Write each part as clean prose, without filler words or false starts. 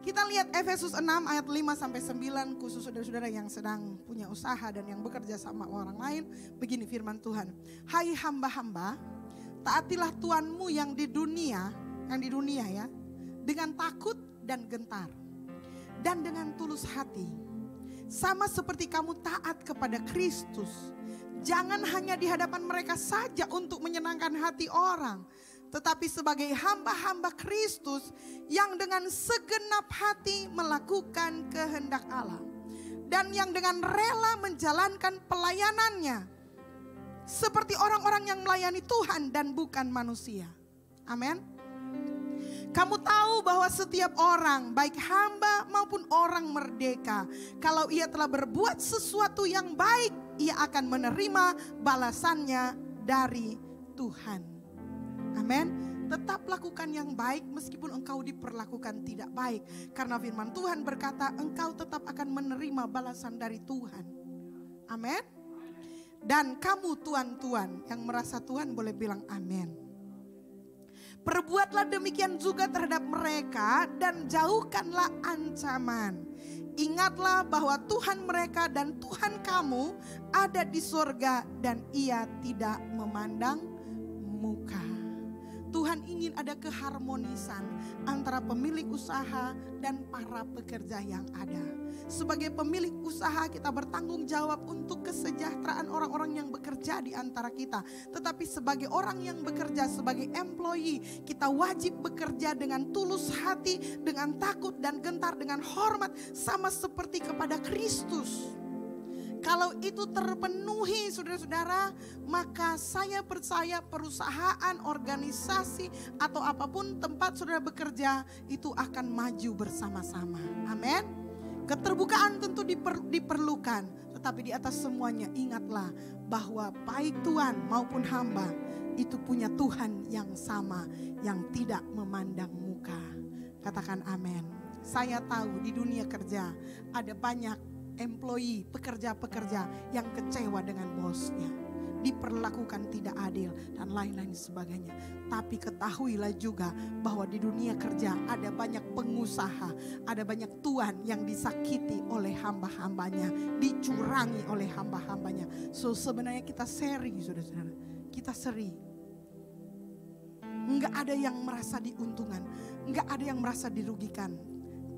Kita lihat Efesus 6 ayat 5 sampai 9, khusus saudara-saudara yang sedang punya usaha dan yang bekerja sama orang lain. Begini firman Tuhan. Hai hamba-hamba, taatilah Tuhanmu yang di dunia ya, dengan takut dan gentar dan dengan tulus hati. Sama seperti kamu taat kepada Kristus. Jangan hanya di hadapan mereka saja untuk menyenangkan hati orang, tetapi sebagai hamba-hamba Kristus yang dengan segenap hati melakukan kehendak Allah. Dan yang dengan rela menjalankan pelayanannya. Seperti orang-orang yang melayani Tuhan dan bukan manusia. Amin. Kamu tahu bahwa setiap orang, baik hamba maupun orang merdeka, kalau ia telah berbuat sesuatu yang baik, ia akan menerima balasannya dari Tuhan. Amin. Tetap lakukan yang baik meskipun engkau diperlakukan tidak baik. Karena firman Tuhan berkata engkau tetap akan menerima balasan dari Tuhan. Amin. Dan kamu tuan-tuan yang merasa Tuhan boleh bilang amin. Perbuatlah demikian juga terhadap mereka dan jauhkanlah ancaman. Ingatlah bahwa Tuhan mereka dan Tuhan kamu ada di surga dan ia tidak memandang muka. Tuhan ingin ada keharmonisan antara pemilik usaha dan para pekerja yang ada. Sebagai pemilik usaha kita bertanggung jawab untuk kesejahteraan orang-orang yang bekerja di antara kita. Tetapi sebagai orang yang bekerja sebagai employee, kita wajib bekerja dengan tulus hati, dengan takut dan gentar, dengan hormat sama seperti kepada Kristus. Kalau itu terpenuhi saudara-saudara, maka saya percaya perusahaan, organisasi atau apapun tempat saudara bekerja itu akan maju bersama-sama. Amin. Keterbukaan tentu diperlukan, tetapi di atas semuanya ingatlah bahwa baik tuan maupun hamba itu punya Tuhan yang sama, yang tidak memandang muka. Katakan amin. Saya tahu di dunia kerja ada banyak employee, pekerja-pekerja yang kecewa dengan bosnya, diperlakukan tidak adil dan lain-lain sebagainya. Tapi ketahuilah juga bahwa di dunia kerja ada banyak pengusaha, ada banyak tuan yang disakiti oleh hamba-hambanya, dicurangi oleh hamba-hambanya. So sebenarnya kita seri saudara-saudara, kita seri. Enggak ada yang merasa diuntungkan, enggak ada yang merasa dirugikan.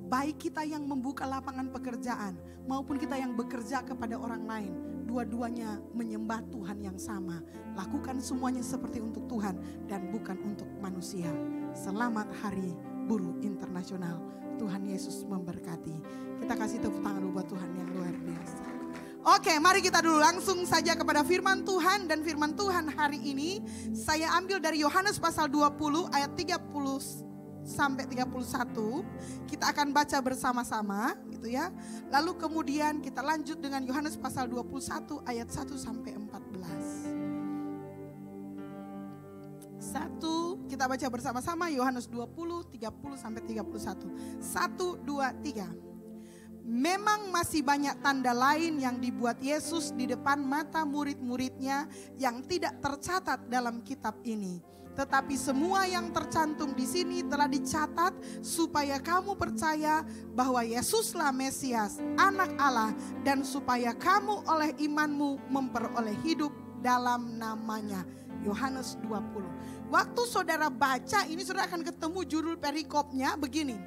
Baik kita yang membuka lapangan pekerjaan maupun kita yang bekerja kepada orang lain, dua-duanya menyembah Tuhan yang sama. Lakukan semuanya seperti untuk Tuhan dan bukan untuk manusia. Selamat Hari Buruh Internasional. Tuhan Yesus memberkati. Kita kasih tepuk tangan buat Tuhan yang luar biasa. Oke, mari kita dulu langsung saja kepada firman Tuhan. Dan firman Tuhan hari ini saya ambil dari Yohanes pasal 20 ayat 30 sampai 31. Kita akan baca bersama-sama gitu ya. Lalu kemudian kita lanjut dengan Yohanes pasal 21 ayat 1 sampai 14. Kita baca bersama-sama Yohanes 20 30 sampai 31. 1 2 3. Memang masih banyak tanda lain yang dibuat Yesus di depan mata murid-muridnya yang tidak tercatat dalam kitab ini. Tetapi semua yang tercantum di sini telah dicatat supaya kamu percaya bahwa Yesuslah Mesias, Anak Allah, dan supaya kamu oleh imanmu memperoleh hidup dalam namanya. Yohanes 20. Waktu saudara baca ini saudara akan ketemu judul perikopnya begini.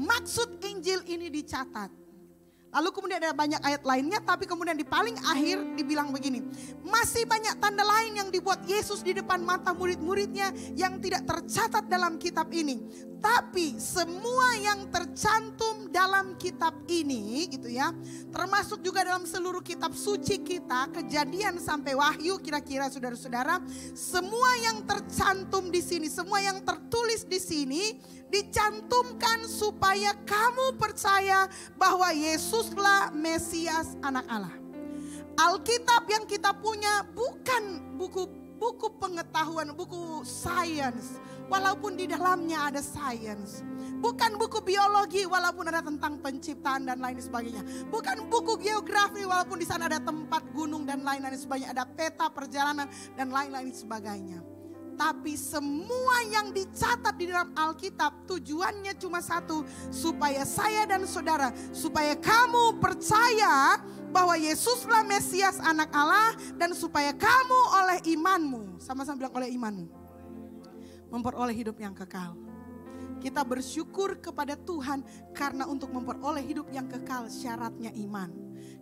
Maksud Injil ini dicatat. Lalu kemudian ada banyak ayat lainnya, tapi kemudian di paling akhir dibilang begini. Masih banyak tanda lain yang dibuat Yesus di depan mata murid-muridnya yang tidak tercatat dalam kitab ini. Tapi semua yang tercantum dalam kitab ini gitu ya, termasuk juga dalam seluruh kitab suci kita, Kejadian sampai Wahyu kira-kira saudara-saudara, semua yang tercantum di sini, semua yang tertulis di sini dicantumkan supaya kamu percaya bahwa Yesuslah Mesias, Anak Allah. Alkitab yang kita punya bukan buku pengetahuan, buku sains, walaupun di dalamnya ada sains. Bukan buku biologi walaupun ada tentang penciptaan dan lain sebagainya. Bukan buku geografi walaupun di sana ada tempat gunung dan lain-lain sebagainya. Ada peta perjalanan dan lain-lain sebagainya. Tapi semua yang dicatat di dalam Alkitab tujuannya cuma satu. Supaya saya dan saudara, supaya kamu percaya bahwa Yesuslah Mesias anak Allah. Dan supaya kamu oleh imanmu, sama-sama bilang oleh imanmu, memperoleh hidup yang kekal. Kita bersyukur kepada Tuhan karena untuk memperoleh hidup yang kekal syaratnya iman.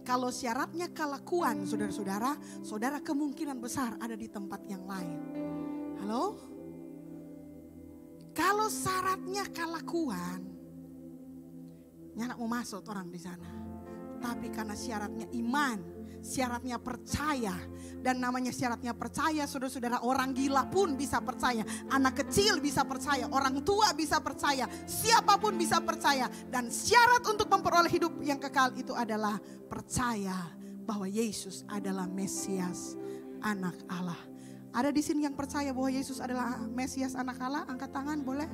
Kalau syaratnya kelakuan, saudara-saudara, saudara kemungkinan besar ada di tempat yang lain. Halo? Kalau syaratnya kelakuan, nyanak mau masuk orang di sana. Tapi karena syaratnya iman, syaratnya percaya. Dan namanya syaratnya percaya, saudara-saudara, orang gila pun bisa percaya. Anak kecil bisa percaya, orang tua bisa percaya, siapapun bisa percaya. Dan syarat untuk memperoleh hidup yang kekal itu adalah percaya bahwa Yesus adalah Mesias, anak Allah. Ada di sini yang percaya bahwa Yesus adalah Mesias anak Allah? Angkat tangan boleh?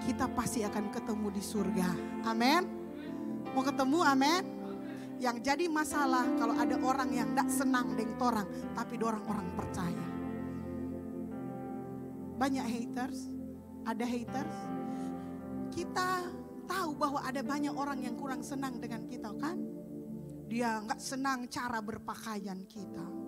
Kita pasti akan ketemu di surga. Amin. Mau ketemu, amin. Yang jadi masalah kalau ada orang yang tidak senang dengan orang, tapi orang percaya. Banyak haters, ada haters. Kita tahu bahwa ada banyak orang yang kurang senang dengan kita kan? Dia nggak senang cara berpakaian kita.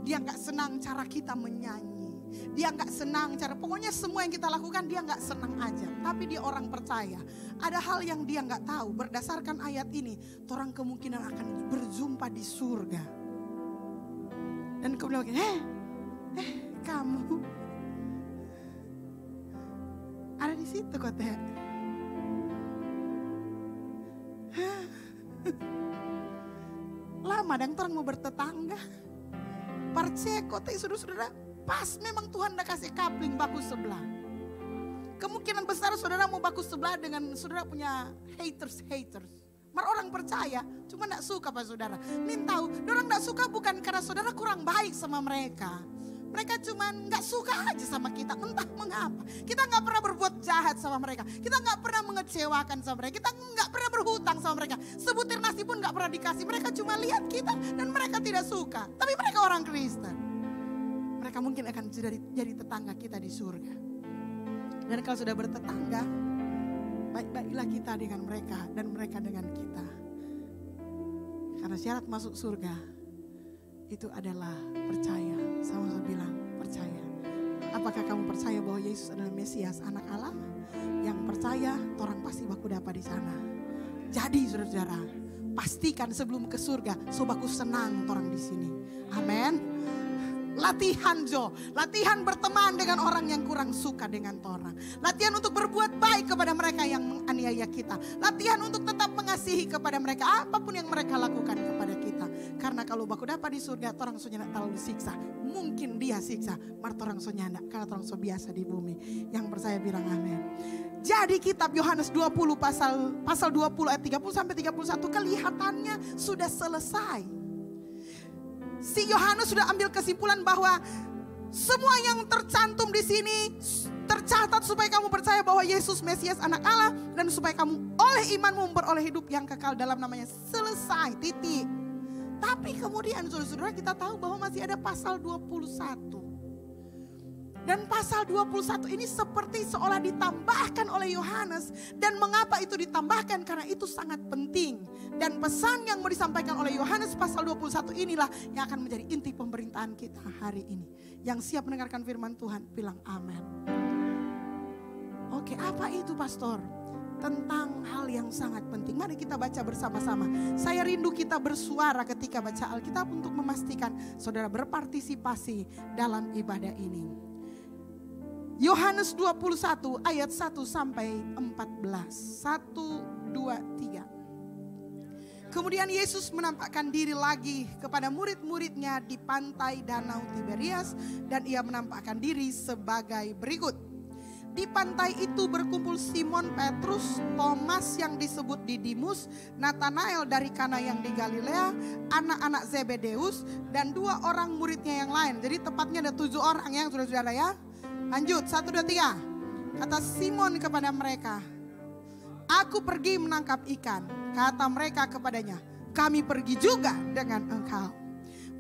Dia nggak senang cara kita menyanyi. Dia nggak senang cara, pokoknya semua yang kita lakukan dia nggak senang aja. Tapi dia orang percaya. Ada hal yang dia nggak tahu. Berdasarkan ayat ini, orang kemungkinan akan berjumpa di surga. Dan kemudian, kamu ada di situ kok teh. Lama dan orang mau bertetangga. Parceko teh saudara-saudara, pas memang Tuhan udah kasih kapling baku sebelah. Kemungkinan besar saudara mau baku sebelah dengan saudara punya haters. Mar orang percaya, cuma gak suka Pak Saudara. Nin tahu, orang gak suka bukan karena saudara kurang baik sama mereka. Mereka cuma gak suka aja sama kita, entah mengapa. Kita gak pernah berbuat jahat sama mereka. Kita gak pernah mengecewakan sama mereka. Kita gak pernah berhutang sama mereka. Sebutir nasi pun gak pernah dikasih. Mereka cuma lihat kita dan mereka tidak suka. Tapi mereka orang Kristen. Mereka mungkin akan jadi tetangga kita di surga. Dan kalau sudah bertetangga, baik-baiklah kita dengan mereka dan mereka dengan kita. Karena syarat masuk surga itu adalah percaya. Sama-sama bilang percaya. Apakah kamu percaya bahwa Yesus adalah Mesias anak Allah? Yang percaya, orang pasti baku dapat di sana. Jadi saudara-saudara, pastikan sebelum ke surga, so baku senang orang di sini. Amin. Latihan latihan berteman dengan orang yang kurang suka dengan orang. Latihan untuk berbuat baik kepada mereka yang menganiaya kita. Latihan untuk tetap mengasihi kepada mereka apapun yang mereka lakukan kepada kita. Karena kalau baku dapat di surga, orang so nyandak terlalu disiksa. Mungkin dia siksa, mar orang so nyandak karena orang so biasa di bumi. Yang percaya bilang amin. Jadi kitab Yohanes 20 pasal 20 ayat 30 sampai 31 kelihatannya sudah selesai. Si Yohanes sudah ambil kesimpulan bahwa semua yang tercantum di sini tercatat supaya kamu percaya bahwa Yesus Mesias anak Allah dan supaya kamu oleh imanmu memperoleh hidup yang kekal dalam namanya. Selesai, titik. Tapi kemudian saudara-saudara kita tahu bahwa masih ada pasal 21. Dan pasal 21 ini seperti seolah ditambahkan oleh Yohanes. Dan mengapa itu ditambahkan? Karena itu sangat penting. Dan pesan yang mau disampaikan oleh Yohanes pasal 21 inilah yang akan menjadi inti pemberitaan kita hari ini. Yang siap mendengarkan firman Tuhan bilang amin. Oke, apa itu pastor? Tentang hal yang sangat penting. Mari kita baca bersama-sama. Saya rindu kita bersuara ketika baca Alkitab untuk memastikan saudara berpartisipasi dalam ibadah ini. Yohanes 21 ayat 1 sampai 14. 1, 2, 3. Kemudian Yesus menampakkan diri lagi kepada murid-muridnya di pantai Danau Tiberias. Dan ia menampakkan diri sebagai berikut. Di pantai itu berkumpul Simon Petrus, Thomas yang disebut Didimus, Nathanael dari Kana yang di Galilea, anak-anak Zebedeus, dan 2 orang muridnya yang lain. Jadi tepatnya ada 7 orang yang saudara-saudara ya. Lanjut, 1, 2, 3. Kata Simon kepada mereka, aku pergi menangkap ikan. Kata mereka kepadanya, kami pergi juga dengan engkau.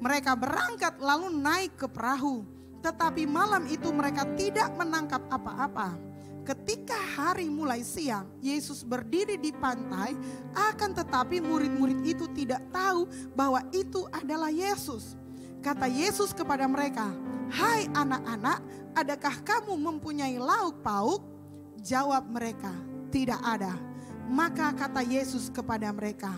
Mereka berangkat lalu naik ke perahu. Tetapi malam itu mereka tidak menangkap apa-apa. Ketika hari mulai siang, Yesus berdiri di pantai, akan tetapi murid-murid itu tidak tahu bahwa itu adalah Yesus. Kata Yesus kepada mereka, "Hai anak-anak, adakah kamu mempunyai lauk pauk?" Jawab mereka, "Tidak ada." Maka kata Yesus kepada mereka,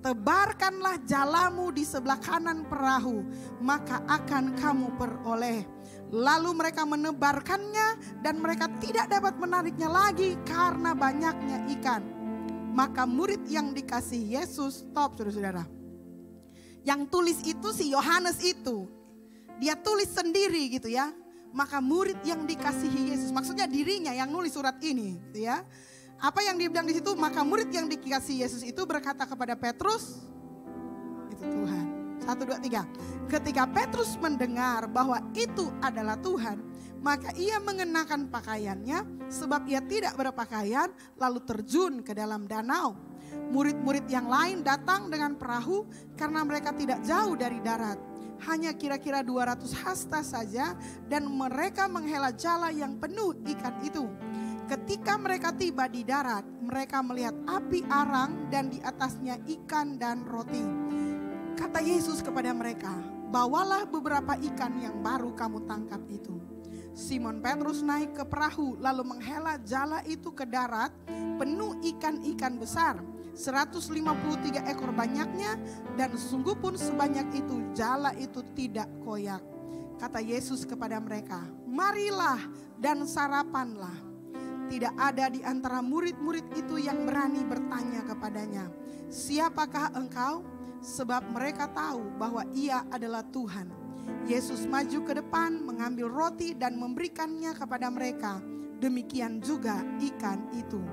"Tebarkanlah jalamu di sebelah kanan perahu, maka akan kamu peroleh." Lalu mereka menebarkannya dan mereka tidak dapat menariknya lagi karena banyaknya ikan. Maka murid yang dikasihi Yesus, stop saudara-saudara. Yang tulis itu si Yohanes itu. Dia tulis sendiri gitu ya. Maka murid yang dikasihi Yesus, maksudnya dirinya yang nulis surat ini gitu ya. Apa yang dia bilang di situ? Maka murid yang dikasihi Yesus itu berkata kepada Petrus, "Itu Tuhan." 1, 2, 3. Ketika Petrus mendengar bahwa itu adalah Tuhan, maka ia mengenakan pakaiannya sebab ia tidak berpakaian, lalu terjun ke dalam danau. Murid-murid yang lain datang dengan perahu karena mereka tidak jauh dari darat. Hanya kira-kira 200 hasta saja dan mereka menghela jala yang penuh ikan itu. Ketika mereka tiba di darat, mereka melihat api arang dan di atasnya ikan dan roti. Kata Yesus kepada mereka, "Bawalah beberapa ikan yang baru kamu tangkap itu." Simon Petrus naik ke perahu lalu menghela jala itu ke darat penuh ikan-ikan besar, 153 ekor banyaknya, dan sungguh pun sebanyak itu jala itu tidak koyak. Kata Yesus kepada mereka, "Marilah dan sarapanlah." Tidak ada di antara murid-murid itu yang berani bertanya kepadanya, "Siapakah engkau?" Sebab mereka tahu bahwa ia adalah Tuhan. Yesus maju ke depan, mengambil roti dan memberikannya kepada mereka. Demikian juga ikan itu.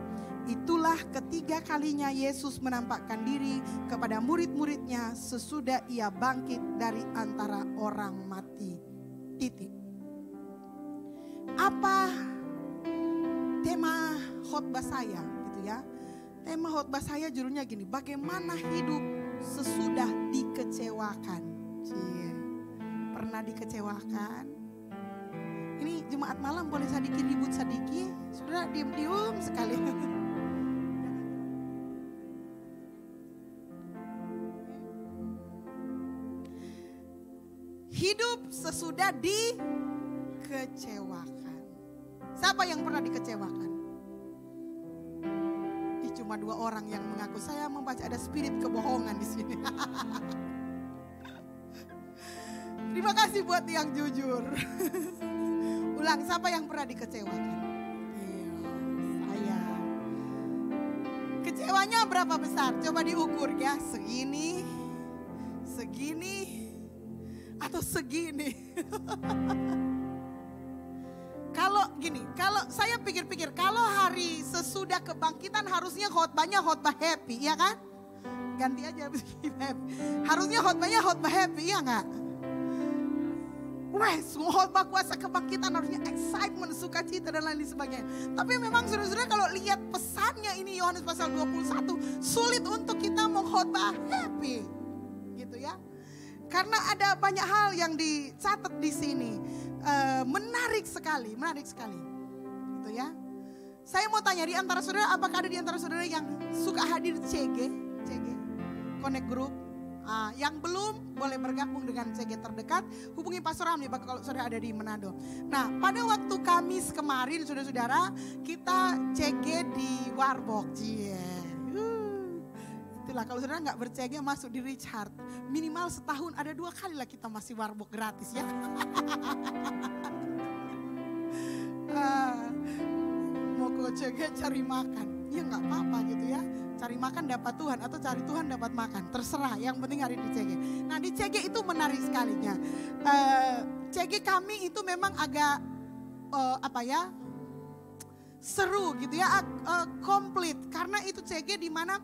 Itulah ketiga kalinya Yesus menampakkan diri kepada murid-muridnya sesudah ia bangkit dari antara orang mati. Titik. Apa tema khotbah saya gitu ya? Tema khotbah saya judulnya gini, bagaimana hidup sesudah dikecewakan. Pernah dikecewakan? Ini Jumat malam boleh sedikit ribut sedikit. Sudah diam-diam sekali. Hidup sesudah dikecewakan. Siapa yang pernah dikecewakan? Cuma 2 orang yang mengaku. Saya membaca ada spirit kebohongan di sini. Terima kasih buat yang jujur. Ulang, siapa yang pernah dikecewakan? Saya. Kecewanya berapa besar? Coba diukur ya. Segini, segini, atau segini. Kalau gini, kalau saya pikir-pikir, kalau hari sesudah kebangkitan harusnya khotbahnya khotbah happy, ya kan? Ganti aja happy. Harusnya khotbahnya khotbah happy, ya enggak? Wes, khotbah kuasa kebangkitan harusnya excitement, sukacita dan lain sebagainya. Tapi memang saudara-saudara kalau lihat pesannya ini Yohanes pasal 21, sulit untuk kita mengkhotbah happy. Gitu ya. Karena ada banyak hal yang dicatat di sini. Menarik sekali. Gitu ya. Saya mau tanya di antara saudara, apakah ada di antara saudara yang suka hadir CG, Connect Group? Yang belum boleh bergabung dengan CG terdekat, hubungi Pastor Ramli kalau saudara ada di Manado. Nah, pada waktu Kamis kemarin saudara-saudara, kita CG di Warbox. Itulah kalau saudara nggak ber-CG masuk di Richard, minimal setahun ada 2 kali lah kita masih Warbox gratis ya. Mau ke CG cari makan, ya nggak apa-apa gitu ya. Cari makan dapat Tuhan atau cari Tuhan dapat makan, terserah. Yang penting hari di CG. Nah di CG itu menarik sekalinya. CG kami itu memang agak seru gitu ya, komplit. Karena itu CG di mana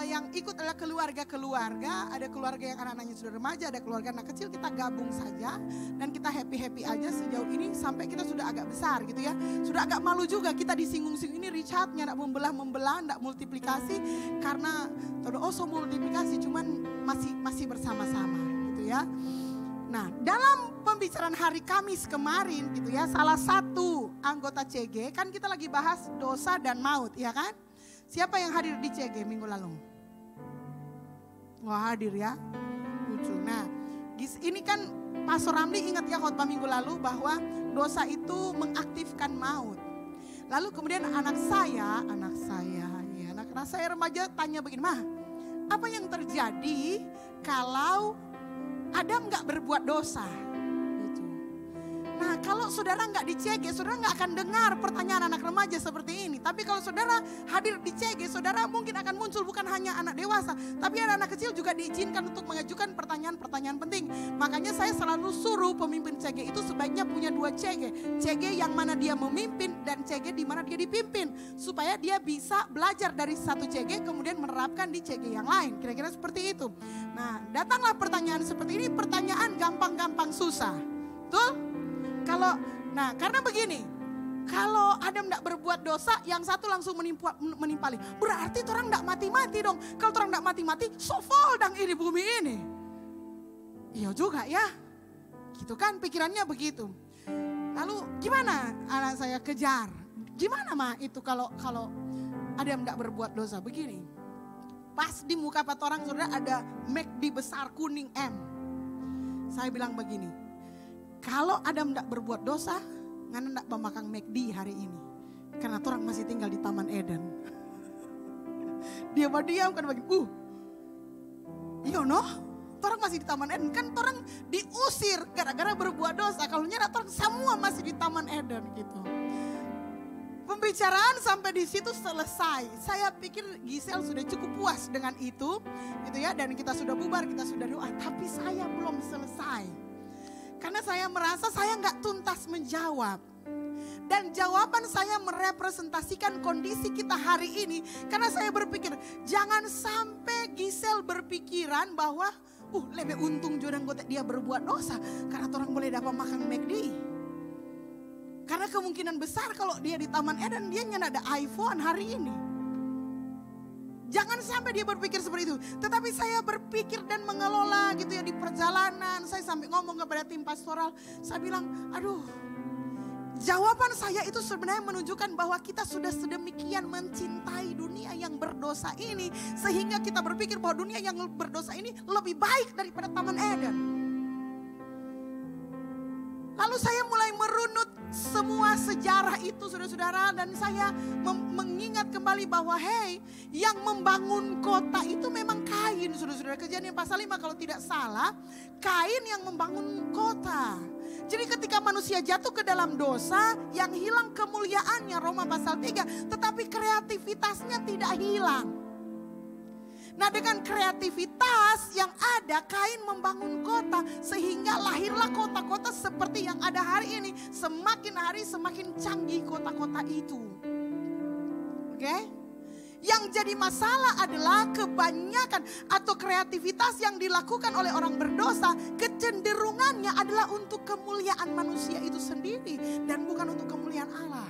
yang ikut adalah keluarga-keluarga, ada keluarga yang anak-anaknya sudah remaja, ada keluarga anak kecil, kita gabung saja dan kita happy-happy aja sejauh ini sampai kita sudah agak besar gitu ya. Sudah agak malu juga kita disinggung-singgung, ini Richardnya enggak membelah-membelah, enggak multiplikasi karena multiplikasi cuman masih bersama-sama gitu ya. Nah, dalam pembicaraan hari Kamis kemarin gitu ya, salah satu anggota CG, kan kita lagi bahas dosa dan maut, ya kan? Siapa yang hadir di CG minggu lalu? Wah, hadir ya. Lucu. Nah, ini kan Pastor Ramli ingat ya khotbah minggu lalu bahwa dosa itu mengaktifkan maut. Lalu kemudian anak saya remaja tanya begini, "Mah, apa yang terjadi kalau Adam gak berbuat dosa?" Gitu. Nah, kalau saudara gak di CG, saudara gak akan dengar pertanyaan anak remaja seperti ini. Tapi kalau saudara hadir di CG, saudara mungkin akan muncul bukan hanya anak dewasa, tapi anak-anak kecil juga diizinkan untuk mengajukan pertanyaan-pertanyaan penting. Makanya saya selalu suruh pemimpin CG itu sebaiknya punya 2 CG. CG yang mana dia memimpin dan CG di mana dia dipimpin. Supaya dia bisa belajar dari satu CG kemudian menerapkan di CG yang lain. Kira-kira seperti itu. Nah, datanglah pertanyaan seperti ini, pertanyaan gampang-gampang susah. Betul? Karena begini, kalau Adam tidak berbuat dosa, yang satu langsung menimpali. Berarti orang tidak mati-mati dong. Kalau orang tidak mati-mati, so foldang ini bumi ini. Iya juga ya. Gitu kan pikirannya begitu. Lalu gimana anak saya kejar? Gimana mah itu kalau Adam tidak berbuat dosa? Begini. Pas di muka pat orang saudara ada McD besar kuning M. Saya bilang begini. Kalau Adam tidak berbuat dosa, ngana tidak memakan McD hari ini. Karena orang masih tinggal di Taman Eden. Dia diam kan begini. Iya noh, orang masih di Taman Eden. Kan orang diusir gara-gara berbuat dosa. Kalau nyata orang semua masih di Taman Eden gitu. Pembicaraan sampai di situ selesai. Saya pikir Gisel sudah cukup puas dengan itu, gitu ya. Dan kita sudah bubar, kita sudah doa. Tapi saya belum selesai. Karena saya merasa saya nggak tuntas menjawab. Dan jawaban saya merepresentasikan kondisi kita hari ini. Karena saya berpikir, jangan sampai Gisel berpikiran bahwa lebih untung jodoh dia berbuat dosa. Karena orang boleh dapat makan McD. Karena kemungkinan besar kalau dia di Taman Eden, dia nyana ada iPhone hari ini. Jangan sampai dia berpikir seperti itu. Tetapi saya berpikir dan mengelola gitu ya di perjalanan. Saya sampai ngomong kepada tim pastoral. Saya bilang, jawaban saya itu sebenarnya menunjukkan bahwa kita sudah sedemikian mencintai dunia yang berdosa ini. Sehingga kita berpikir bahwa dunia yang berdosa ini lebih baik daripada Taman Eden. Lalu saya mulai merunut semua sejarah itu saudara-saudara. Dan saya mengingat kembali bahwa yang membangun kota itu memang Kain saudara-saudara. Kejadian pasal 5 kalau tidak salah, Kain yang membangun kota. Jadi ketika manusia jatuh ke dalam dosa, yang hilang kemuliaannya Roma pasal 3. Tetapi kreativitasnya tidak hilang. Nah, dengan kreativitas yang ada, Kain membangun kota sehingga lahirlah kota-kota seperti yang ada hari ini. Semakin hari semakin canggih kota-kota itu. Oke? Yang jadi masalah adalah kebanyakan atau kreativitas yang dilakukan oleh orang berdosa, kecenderungannya adalah untuk kemuliaan manusia itu sendiri dan bukan untuk kemuliaan Allah.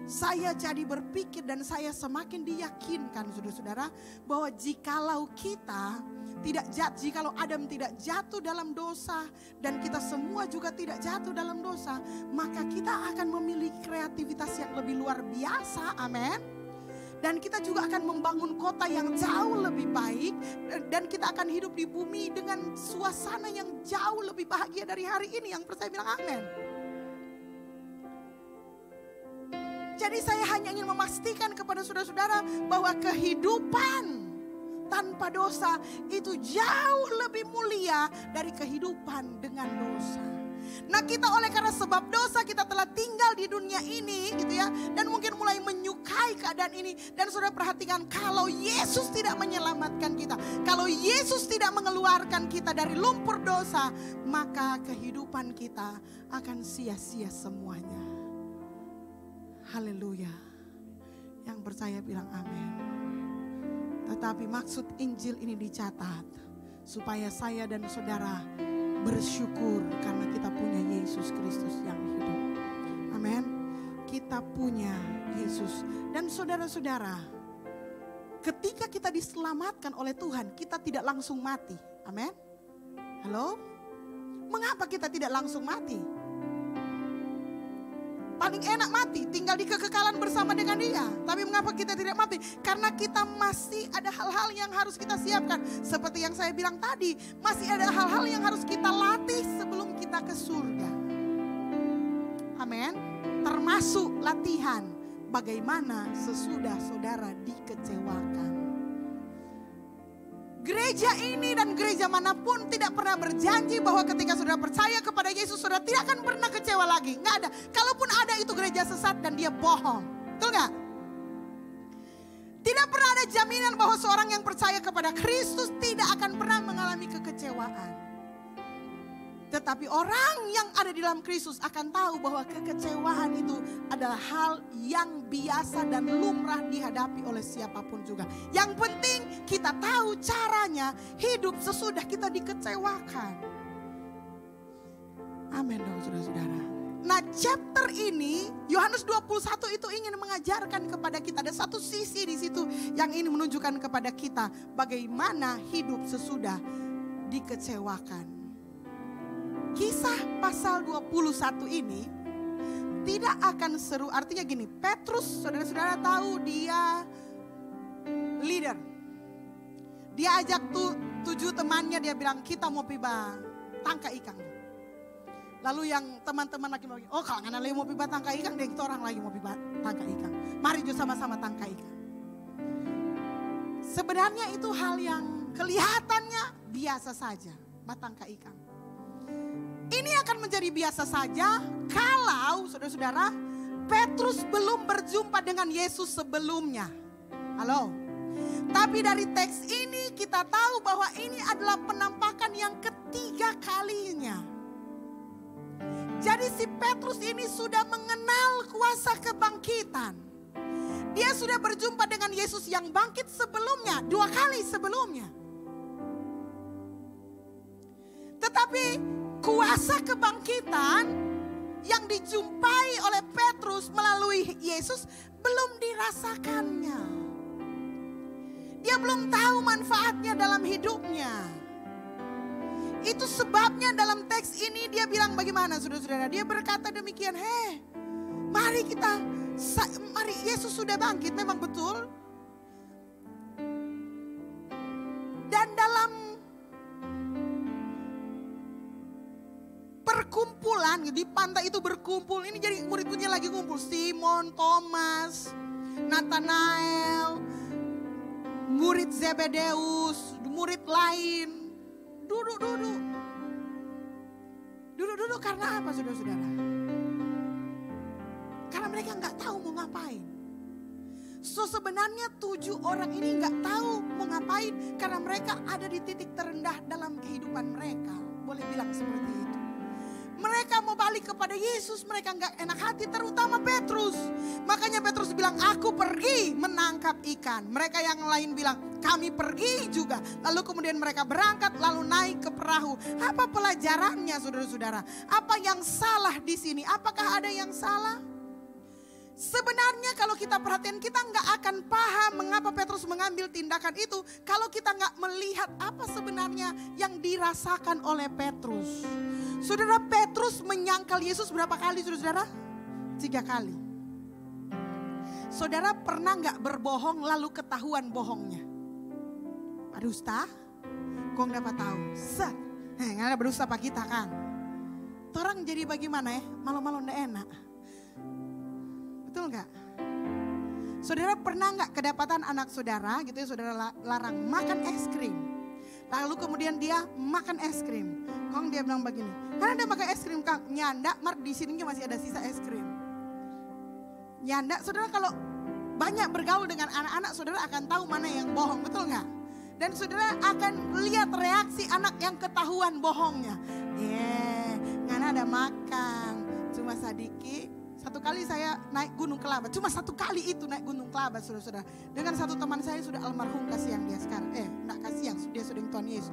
Saya jadi berpikir dan saya semakin diyakinkan saudara-saudara bahwa jikalau Adam tidak jatuh dalam dosa dan kita semua juga tidak jatuh dalam dosa, maka kita akan memiliki kreativitas yang lebih luar biasa, amin. Dan kita juga akan membangun kota yang jauh lebih baik dan kita akan hidup di bumi dengan suasana yang jauh lebih bahagia dari hari ini. Yang percaya bilang amin. Jadi saya hanya ingin memastikan kepada saudara-saudara bahwa kehidupan tanpa dosa itu jauh lebih mulia dari kehidupan dengan dosa. Nah, kita oleh karena sebab dosa kita telah tinggal di dunia ini gitu ya. Dan mungkin mulai menyukai keadaan ini. Dan saudara perhatikan, kalau Yesus tidak menyelamatkan kita, kalau Yesus tidak mengeluarkan kita dari lumpur dosa, maka kehidupan kita akan sia-sia semuanya. Haleluya. Yang percaya bilang amin. Tetapi maksud Injil ini dicatat supaya saya dan saudara bersyukur karena kita punya Yesus Kristus yang hidup. Amin. Kita punya Yesus. Dan saudara-saudara, ketika kita diselamatkan oleh Tuhan, kita tidak langsung mati. Amin. Halo? Mengapa kita tidak langsung mati? Paling enak mati, tinggal di kekekalan bersama dengan Dia. Tapi mengapa kita tidak mati? Karena kita masih ada hal-hal yang harus kita siapkan. Seperti yang saya bilang tadi, masih ada hal-hal yang harus kita latih sebelum kita ke surga. Amin. Termasuk latihan bagaimana sesudah saudara dikecewakan. Gereja ini dan gereja manapun tidak pernah berjanji bahwa ketika saudara percaya kepada Yesus, saudara tidak akan pernah kecewa lagi. Nggak ada. Kalaupun ada, itu gereja sesat dan dia bohong. Betul nggak? Tidak pernah ada jaminan bahwa seorang yang percaya kepada Kristus tidak akan pernah mengalami kekecewaan. Tetapi orang yang ada di dalam Kristus akan tahu bahwa kekecewaan itu adalah hal yang biasa dan lumrah dihadapi oleh siapapun juga. Yang penting kita tahu caranya hidup sesudah kita dikecewakan. Amin dong saudara-saudara. Nah chapter ini Yohanes 21 itu ingin mengajarkan kepada kita. Ada satu sisi di situ yang ini menunjukkan kepada kita bagaimana hidup sesudah dikecewakan. Kisah pasal 21 ini tidak akan seru. Artinya gini, Petrus saudara-saudara tahu dia leader. Dia ajak 7 temannya, dia bilang kita mau piba tangkap ikan. Lalu yang teman-teman lagi mau, oh kalau nggak mau piba tangkap ikan, kita orang lagi mau piba tangkap ikan. Mari juga sama-sama tangkap ikan. Sebenarnya itu hal yang kelihatannya biasa saja, tangkap ikan. Ini akan menjadi biasa saja kalau saudara-saudara Petrus belum berjumpa dengan Yesus sebelumnya. Halo. Tapi dari teks ini kita tahu bahwa ini adalah penampakan yang ketiga kalinya. Jadi si Petrus ini sudah mengenal kuasa kebangkitan. Dia sudah berjumpa dengan Yesus yang bangkit sebelumnya, 2 kali sebelumnya. Tetapi kuasa kebangkitan yang dijumpai oleh Petrus melalui Yesus belum dirasakannya. Dia belum tahu manfaatnya dalam hidupnya. Itu sebabnya dalam teks ini dia bilang bagaimana saudara-saudara. Dia berkata demikian, mari Yesus sudah bangkit, memang betul. Dan dalam perkumpulan di pantai itu berkumpul. Ini jadi murid-muridnya lagi kumpul. Simon, Thomas, Nathanael, murid Zebedeus, murid lain. Duduk karena apa saudara-saudara? Karena mereka nggak tahu mau ngapain. So sebenarnya 7 orang ini nggak tahu mau ngapain karena mereka ada di titik terendah dalam kehidupan mereka. Boleh bilang seperti itu. Mereka mau balik kepada Yesus, mereka nggak enak hati, terutama Petrus. Makanya Petrus bilang, aku pergi menangkap ikan. Mereka yang lain bilang, kami pergi juga. Lalu kemudian mereka berangkat, lalu naik ke perahu. Apa pelajarannya saudara-saudara? Apa yang salah di sini? Apakah ada yang salah? Sebenarnya kalau kita perhatian, kita nggak akan paham mengapa Petrus mengambil tindakan itu kalau kita nggak melihat apa sebenarnya yang dirasakan oleh Petrus. Saudara, Petrus menyangkal Yesus berapa kali saudara? 3 kali. Saudara pernah nggak berbohong lalu ketahuan bohongnya? Pak Dusta, kok dapat tahu? Nggak ada berdusta pak kita kan? Orang jadi bagaimana ya? Malu-malu nggak enak. Betul nggak? Saudara pernah nggak kedapatan anak saudara gitu ya, saudara larang makan es krim. Lalu kemudian dia makan es krim. Kong dia bilang begini, karena dia makan es krim Kang, nyanda, Mar di sini masih ada sisa es krim. Nyanda, saudara kalau banyak bergaul dengan anak-anak, saudara akan tahu mana yang bohong, betul nggak? Dan saudara akan lihat reaksi anak yang ketahuan bohongnya. Nggak ada makan, cuma sedikit. Satu kali saya naik Gunung Kelabat, cuma 1 kali itu naik Gunung Kelabat saudara-saudara. Dengan satu teman saya sudah almarhum kasihan dia sekarang. Enggak kasihan, dia sudah Tuhan Yesus.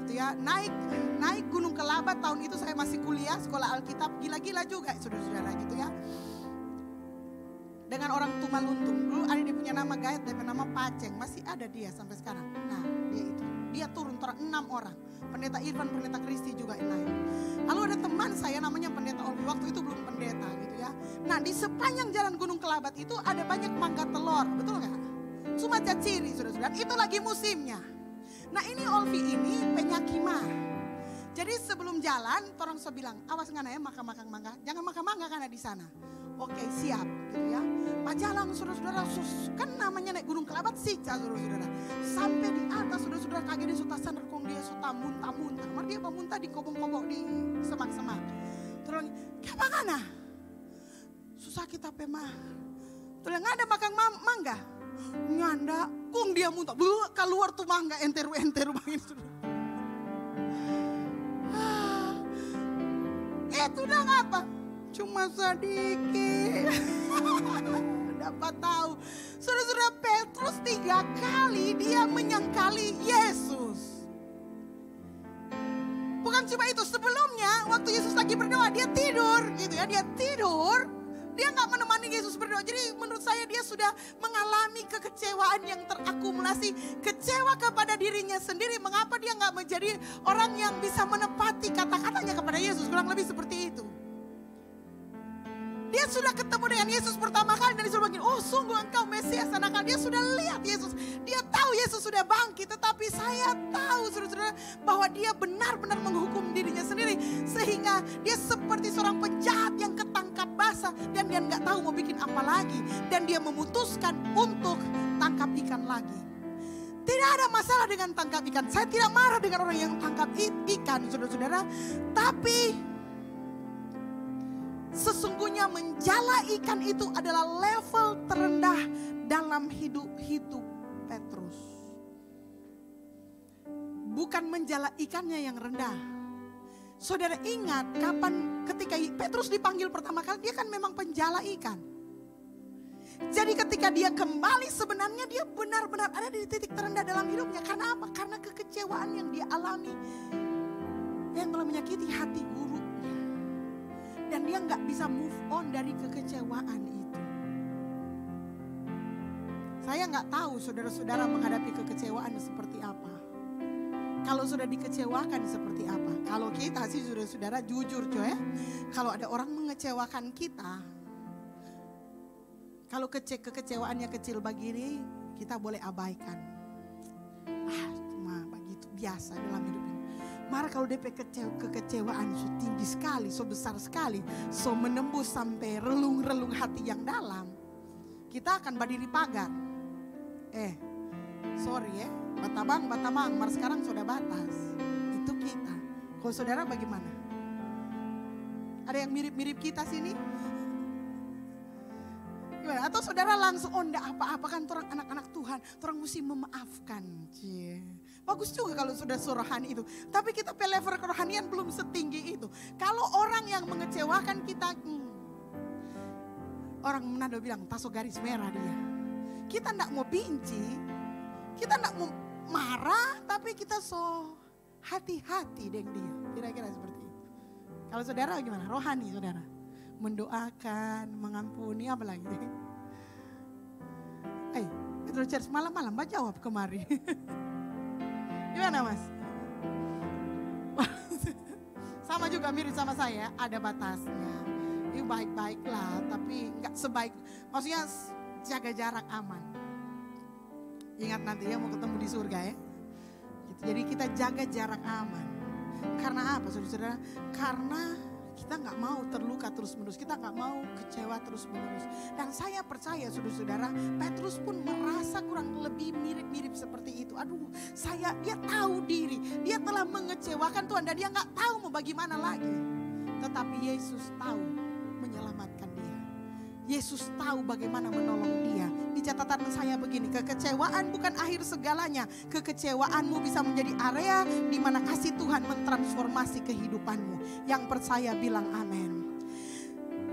Gitu ya, naik Gunung Kelabat tahun itu saya masih kuliah, sekolah Alkitab, gila-gila juga saudara-saudara gitu ya. Dengan orang Tumaluntung, dulu ada dia punya nama gaet, dia punya nama Paceng, masih ada dia sampai sekarang. Nah dia itu. Dia turun 6 orang. Pendeta Irfan, pendeta Kristi juga naik. Lalu ada teman saya namanya pendeta Olvi, waktu itu belum pendeta gitu ya. Nah di sepanjang jalan Gunung Kelabat itu ada banyak mangga telur, betul nggak? Cuma caciri saudara-saudara, itu lagi musimnya. Nah ini Olvi ini penyakimah. Jadi sebelum jalan, orang saya bilang, awas nggak ya makan mangga, jangan makan mangga karena di sana. Oke siap gitu ya. Pak jalan saudara-saudara, kan namanya naik Gunung Kelabat sih saudara-saudara. Sampai di atas saudara-saudara kaget di sutasan rekong dia suta muntah-muntah. Mar dia muntah di kobong-kobong di semak-semak. Terus apa kana? Susah kita pemah. Terus nggak ada makan mangga. Nganda, kung dia muntah. Keluar tuh mangga enteru-enteru begitu. Itu udah ngapa? Cuma sedikit. Dapat tahu. Saudara-saudara, Petrus 3 kali dia menyangkali Yesus. Bukan cuma itu, sebelumnya waktu Yesus lagi berdoa dia tidur gitu ya. Dia tidur, dia gak menemani Yesus berdoa. Jadi menurut saya dia sudah mengalami kekecewaan yang terakumulasi. Kecewa kepada dirinya sendiri. Mengapa dia gak menjadi orang yang bisa menepati kata-katanya kepada Yesus. Kurang lebih seperti itu. Dia sudah ketemu dengan Yesus pertama kali dan disuruh begini, oh sungguh engkau Mesias anak Allah. Dia sudah lihat Yesus, dia tahu Yesus sudah bangkit. Tetapi saya tahu saudara-saudara bahwa dia benar-benar menghukum dirinya sendiri. Sehingga dia seperti seorang penjahat yang ketangkap basah dan dia nggak tahu mau bikin apa lagi. Dan dia memutuskan untuk tangkap ikan lagi. Tidak ada masalah dengan tangkap ikan. Saya tidak marah dengan orang yang tangkap ikan saudara-saudara. Tapi sesungguhnya menjala ikan itu adalah level terendah dalam hidup Petrus. Bukan menjala ikannya yang rendah. Saudara ingat kapan ketika Petrus dipanggil pertama kali, dia kan memang penjala ikan. Jadi ketika dia kembali sebenarnya dia benar-benar ada di titik terendah dalam hidupnya. Karena apa? Karena kekecewaan yang dia alami. Yang telah menyakiti hati gurunya. Dan dia nggak bisa move on dari kekecewaan itu. Saya nggak tahu saudara-saudara menghadapi kekecewaan seperti apa. Kalau sudah dikecewakan seperti apa. Kalau kita sih saudara-saudara jujur coy. Kalau ada orang mengecewakan kita. Kalau kekecewaannya kecil begini kita boleh abaikan. Cuma begitu biasa dalam hidup ini. Mara kalau DP kekecewaan so tinggi sekali, so besar sekali, so menembus sampai relung-relung hati yang dalam, kita akan berdiri pagar. Sorry ya, batabang, mar sekarang sudah batas. Itu kita. Kalau saudara bagaimana? Ada yang mirip-mirip kita sini? Gimana? Atau saudara langsung, enggak apa-apa kan orang anak-anak Tuhan, orang mesti memaafkan. Bagus juga kalau sudah rohani itu. Tapi kita level kerohanian belum setinggi itu. Kalau orang yang mengecewakan kita, orang Manado bilang taso garis merah dia. Kita enggak mau benci, kita enggak mau marah, tapi kita so hati-hati dengan dia. Kira-kira seperti itu. Kalau saudara gimana? Rohani saudara. Mendoakan, mengampuni, apa lagi? Metro Church malam-malam jawab kemari. Gimana mas? Sama juga mirip sama saya, ada batasnya. Itu baik-baik lah, tapi nggak sebaik. Maksudnya jaga jarak aman. Ingat nanti ya mau ketemu di surga ya. Jadi kita jaga jarak aman. Karena apa saudara-saudara? Karena kita nggak mau terluka terus-menerus, kita nggak mau kecewa terus-menerus. Dan saya percaya saudara-saudara, Petrus pun merasa kurang lebih mirip-mirip seperti itu. Dia tahu diri, dia telah mengecewakan Tuhan dan dia nggak tahu mau bagaimana lagi. Tetapi Yesus tahu menyelamatkan dia. Yesus tahu bagaimana menolong dia. Di catatan saya begini, kekecewaan bukan akhir segalanya. Kekecewaanmu bisa menjadi area di mana kasih Tuhan mentransformasi kehidupanmu. Yang percaya bilang amin.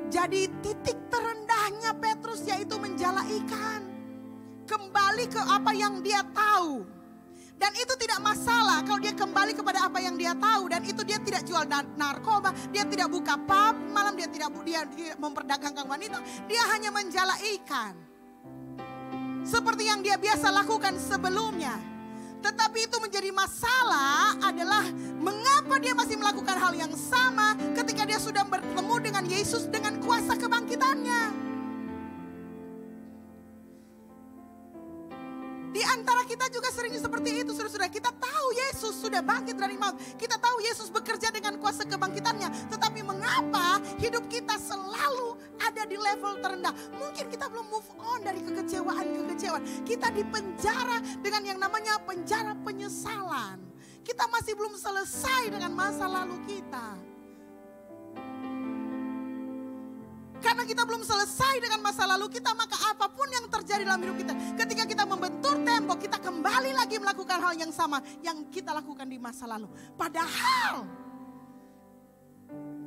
Jadi titik terendahnya Petrus yaitu menjala ikan. Kembali ke apa yang dia tahu. Dan itu tidak masalah kalau dia kembali kepada apa yang dia tahu. Dan itu dia tidak jual narkoba, dia tidak buka pub malam, dia tidak memperdagangkan wanita. Dia hanya menjala ikan. Seperti yang dia biasa lakukan sebelumnya. Tetapi itu menjadi masalah adalah mengapa dia masih melakukan hal yang sama ketika dia sudah bertemu dengan Yesus dengan kuasa kebangkitannya. Di antara kita juga sering seperti itu, saudara-saudara. Kita tahu Yesus sudah bangkit dari maut. Kita tahu Yesus bekerja dengan kuasa kebangkitannya. Tetapi mengapa hidup kita selalu ada di level terendah? Mungkin kita belum move on dari kekecewaan. Kita dipenjara dengan yang namanya penjara penyesalan. Kita masih belum selesai dengan masa lalu kita. Karena kita belum selesai dengan masa lalu kita, maka apapun yang terjadi dalam hidup kita, ketika kita membentur tembok, kita kembali lagi melakukan hal yang sama yang kita lakukan di masa lalu. Padahal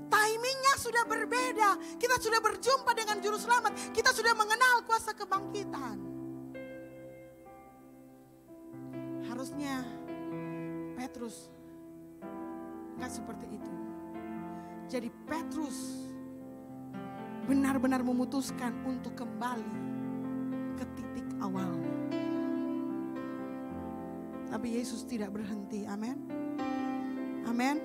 timingnya sudah berbeda. Kita sudah berjumpa dengan juru selamat. Kita sudah mengenal kuasa kebangkitan. Harusnya Petrus gak seperti itu. Jadi Petrus benar-benar memutuskan untuk kembali ke titik awalnya. Tapi Yesus tidak berhenti, amin. Amin.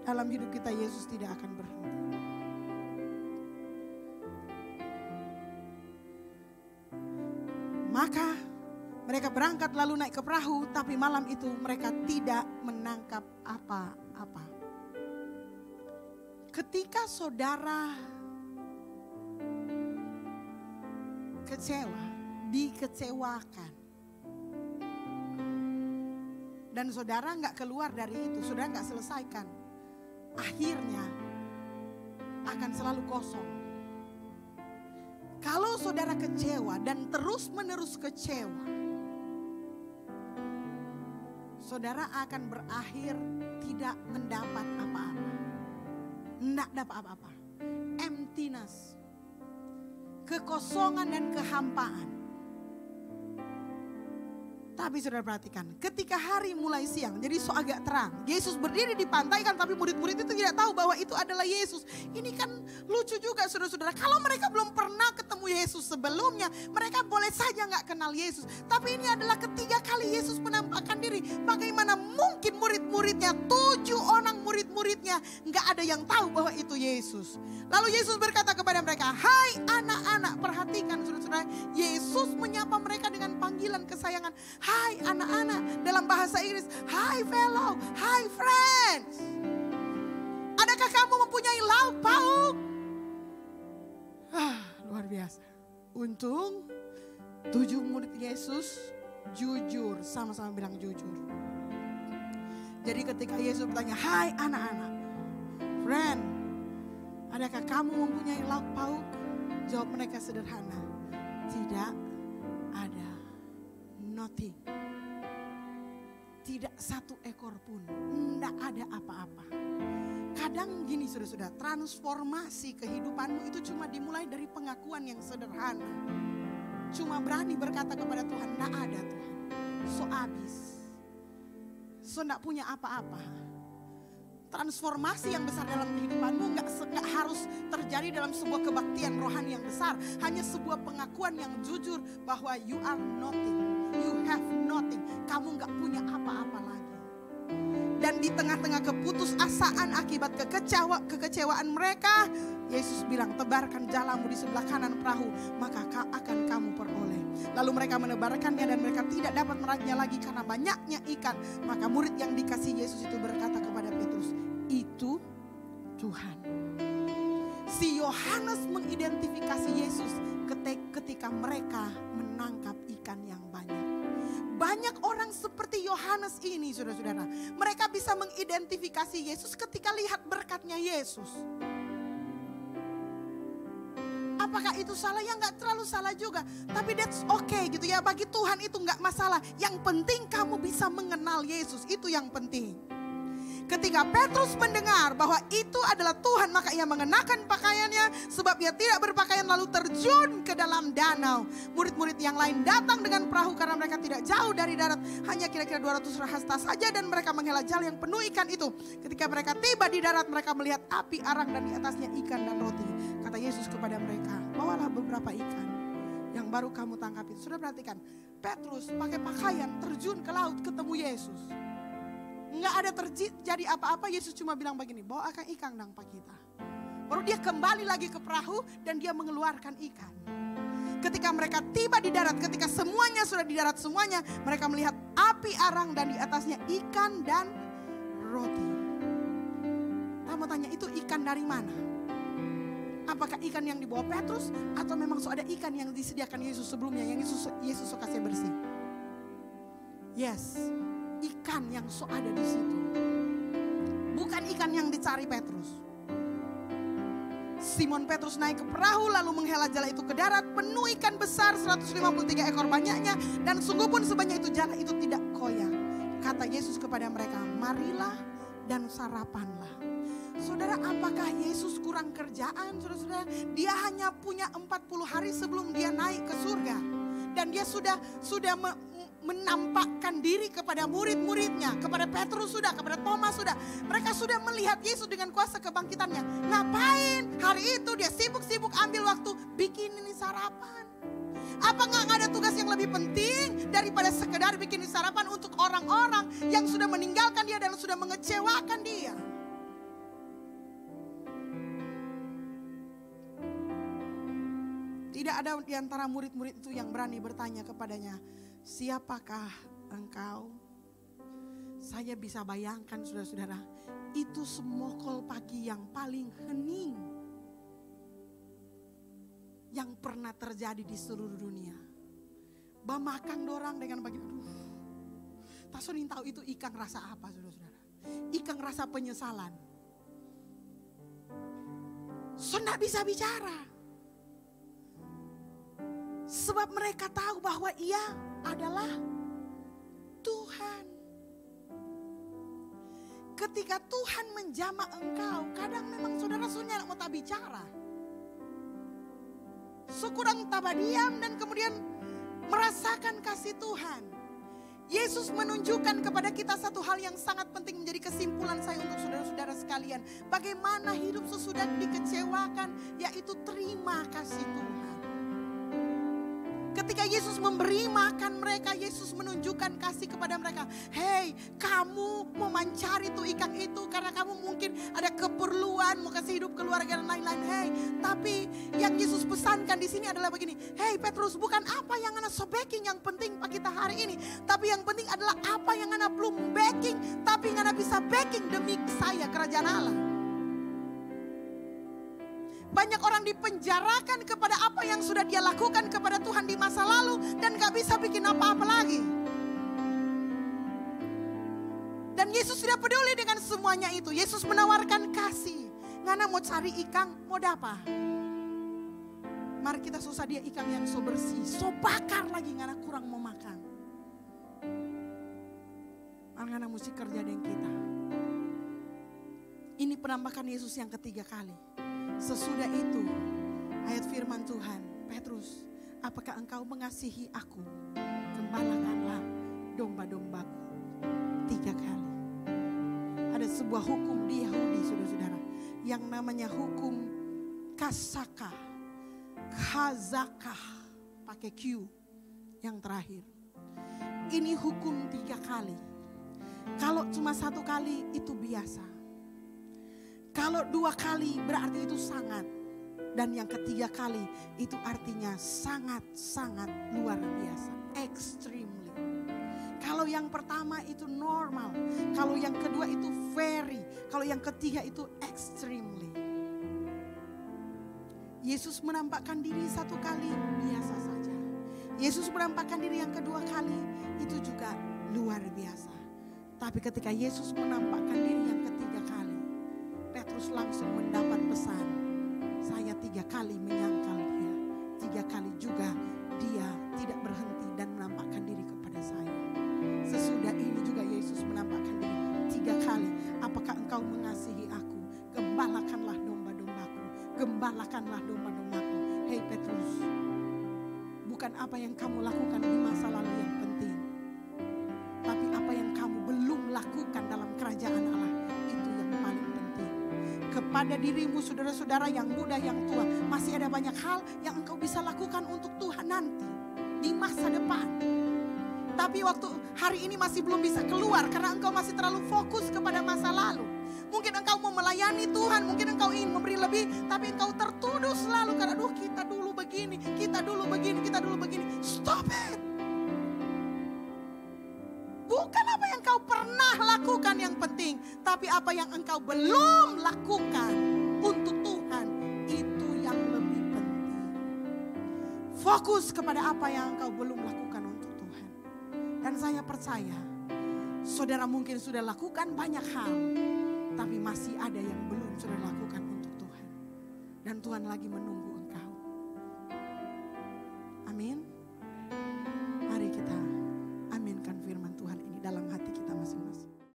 Dalam hidup kita Yesus tidak akan berhenti. Maka mereka berangkat lalu naik ke perahu, tapi malam itu mereka tidak menangkap apa-apa. Ketika saudara kecewa, dikecewakan, dan saudara nggak keluar dari itu, saudara nggak selesaikan, akhirnya akan selalu kosong. Kalau saudara kecewa dan terus menerus kecewa, saudara akan berakhir tidak mendapat apa-apa, nggak dapat apa-apa, emptiness. Kekosongan dan kehampaan. Tapi saudara perhatikan, ketika hari mulai siang, jadi so agak terang. Yesus berdiri di pantai kan, tapi murid-murid itu tidak tahu bahwa itu adalah Yesus. Ini kan lucu juga saudara-saudara. Kalau mereka belum pernah ketemu Yesus sebelumnya, mereka boleh saja nggak kenal Yesus. Tapi ini adalah ketiga kali Yesus menampakkan diri. Bagaimana mungkin murid-muridnya, 7 orang murid-muridnya, nggak ada yang tahu bahwa itu Yesus. Lalu Yesus berkata kepada mereka, hai anak-anak, perhatikan saudara-saudara. Yesus menyapa mereka dengan panggilan kesayangan. Hai anak-anak, dalam bahasa Inggris, hi fellow, hi friends. Adakah kamu mempunyai lauk pauk? Luar biasa. Untung 7 murid Yesus jujur, sama-sama bilang jujur. Jadi ketika Yesus bertanya, hai anak-anak, friend, adakah kamu mempunyai lauk pauk? Jawab mereka sederhana, tidak ada. Nothing. Tidak satu ekor pun. Tidak ada apa-apa. Kadang gini saudara-saudara, transformasi kehidupanmu itu cuma dimulai dari pengakuan yang sederhana. Cuma berani berkata kepada Tuhan, tidak ada Tuhan. So abis. So tidak punya apa-apa. Transformasi yang besar dalam kehidupanmu nggak harus terjadi dalam sebuah kebaktian rohani yang besar. Hanya sebuah pengakuan yang jujur bahwa you are nothing. You have nothing. Kamu gak punya apa-apa lagi. Dan di tengah-tengah keputusasaan akibat kekecewaan mereka, Yesus bilang, tebarkan jalamu di sebelah kanan perahu, maka akan kamu peroleh. Lalu mereka menebarkannya dan mereka tidak dapat meraknya lagi karena banyaknya ikan. Maka murid yang dikasih Yesus itu berkata kepada Petrus, itu Tuhan. Si Yohanes mengidentifikasi Yesus ketika mereka menangkap ikan yang banyak. Banyak orang seperti Yohanes ini saudara-saudara. Mereka bisa mengidentifikasi Yesus ketika lihat berkatnya Yesus. Apakah itu salah? Ya nggak terlalu salah juga. Tapi that's okay gitu ya. Bagi Tuhan itu nggak masalah. Yang penting kamu bisa mengenal Yesus. Itu yang penting. Ketika Petrus mendengar bahwa itu adalah Tuhan, maka ia mengenakan pakaiannya sebab ia tidak berpakaian lalu terjun ke dalam danau. Murid-murid yang lain datang dengan perahu karena mereka tidak jauh dari darat, hanya kira-kira 200 hasta saja, dan mereka menghela jal yang penuh ikan itu. Ketika mereka tiba di darat, mereka melihat api arang dan di atasnya ikan dan roti. Kata Yesus kepada mereka, bawalah beberapa ikan. yang baru kamu tangkap itu. Sudah perhatikan, Petrus pakai pakaian terjun ke laut ketemu Yesus. Nggak ada terjadi apa-apa, Yesus cuma bilang begini, bawa akan ikan nang pak kita. Baru dia kembali lagi ke perahu dan dia mengeluarkan ikan. Ketika mereka tiba di darat, ketika semuanya sudah di darat semuanya, mereka melihat api arang dan di atasnya ikan dan roti. Kamu tanya, itu ikan dari mana? Apakah ikan yang dibawa Petrus atau memang ada ikan yang disediakan Yesus sebelumnya yang Yesus kasih bersih? Yes, ikan yang ada di situ. Bukan ikan yang dicari Petrus. Simon Petrus naik ke perahu lalu menghela jala itu ke darat, penuh ikan besar 153 ekor banyaknya, dan sungguh pun sebanyak itu jala itu tidak koyak. Kata Yesus kepada mereka, marilah dan sarapanlah. Saudara, apakah Yesus kurang kerjaan? Saudara-saudara, dia hanya punya 40 hari sebelum dia naik ke surga. Dan dia sudah menampakkan diri kepada murid-muridnya, kepada Petrus sudah, kepada Thomas sudah. Mereka sudah melihat Yesus dengan kuasa kebangkitannya. Ngapain? Hari itu dia sibuk-sibuk ambil waktu bikin ini sarapan. Apa nggak ada tugas yang lebih penting daripada sekedar bikin sarapan untuk orang-orang yang sudah meninggalkan dia dan sudah mengecewakan dia? Tidak ada di antara murid-murid itu yang berani bertanya kepadanya, siapakah engkau? Saya bisa bayangkan saudara-saudara, itu semokol pagi yang paling hening yang pernah terjadi di seluruh dunia. Bamakan dorang dengan bagian, tak sonin tahu itu ikan rasa apa saudara-saudara? Ikan rasa penyesalan. So tidak bisa bicara. Sebab mereka tahu bahwa ia adalah Tuhan. Ketika Tuhan menjamah engkau, kadang memang saudara sunya mau tak bicara. Kurang tabah diam dan kemudian merasakan kasih Tuhan. Yesus menunjukkan kepada kita satu hal yang sangat penting menjadi kesimpulan saya untuk saudara-saudara sekalian. Bagaimana hidup sesudah dikecewakan, yaitu terima kasih Tuhan. Ketika Yesus memberi makan mereka, Yesus menunjukkan kasih kepada mereka. Hei, kamu mau mencari tuh ikan itu karena kamu mungkin ada keperluan, mau kasih hidup keluarga dan lain-lain. Hei, tapi yang Yesus pesankan di sini adalah begini. Hei Petrus, bukan apa yang Anda backing yang penting pak kita hari ini, tapi yang penting adalah apa yang Anda belum backing, tapi yang Anda bisa backing demi saya, kerajaan Allah. Banyak orang dipenjarakan kepada apa yang sudah dia lakukan kepada Tuhan di masa lalu dan gak bisa bikin apa-apa lagi. Dan Yesus tidak peduli dengan semuanya itu. Yesus menawarkan kasih. Ngana mau cari ikan, mau dapat. Mari kita susah dia ikan yang so bersih, so bakar lagi ngana kurang mau makan. Ngana mesti kerja dengan kita. Ini penampakan Yesus yang ketiga kali. Sesudah itu, ayat firman Tuhan, Petrus, apakah engkau mengasihi aku? Gembalakanlah domba-dombaku 3 kali. Ada sebuah hukum di Yahudi, saudara-saudara, yang namanya hukum kasaka, kazakah, pakai Q yang terakhir. Ini hukum 3 kali. Kalau cuma 1 kali itu biasa. Kalau 2 kali berarti itu sangat. Dan yang ketiga kali itu artinya sangat-sangat luar biasa. Extremely. Kalau yang pertama itu normal. Kalau yang kedua itu very. Kalau yang ketiga itu extremely. Yesus menampakkan diri 1 kali biasa saja. Yesus menampakkan diri yang kedua kali itu juga luar biasa. Tapi ketika Yesus menampakkan diri yang ketiga kali, Petrus langsung mendapat pesan, saya 3 kali menyangkal dia, 3 kali juga dia tidak berhenti dan menampakkan diri kepada saya. Sesudah ini juga Yesus menampakkan diri 3 kali, apakah engkau mengasihi aku? Gembalakanlah domba-dombaku, gembalakanlah domba-dombaku. Hei Petrus, bukan apa yang kamu lakukan di masa lalu yang penting, tapi apa yang kamu belum lakukan dalam kerajaan Allah, itu yang paling penting. kepada dirimu saudara-saudara yang muda, yang tua. Masih ada banyak hal yang engkau bisa lakukan untuk Tuhan nanti di masa depan. Tapi waktu hari ini masih belum bisa keluar karena engkau masih terlalu fokus kepada masa lalu. Mungkin engkau mau melayani Tuhan, mungkin engkau ingin memberi lebih, tapi engkau tertuduh selalu karena aduh kita dulu begini, kita dulu begini, kita dulu begini. Stop it. Bukan apa yang kau pernah lakukan yang penting, tapi apa yang engkau belum lakukan untuk Tuhan, itu yang lebih penting. Fokus kepada apa yang engkau belum lakukan untuk Tuhan. Dan saya percaya, saudara mungkin sudah lakukan banyak hal, tapi masih ada yang belum saudara lakukan untuk Tuhan. Dan Tuhan lagi menunggu engkau. Amin.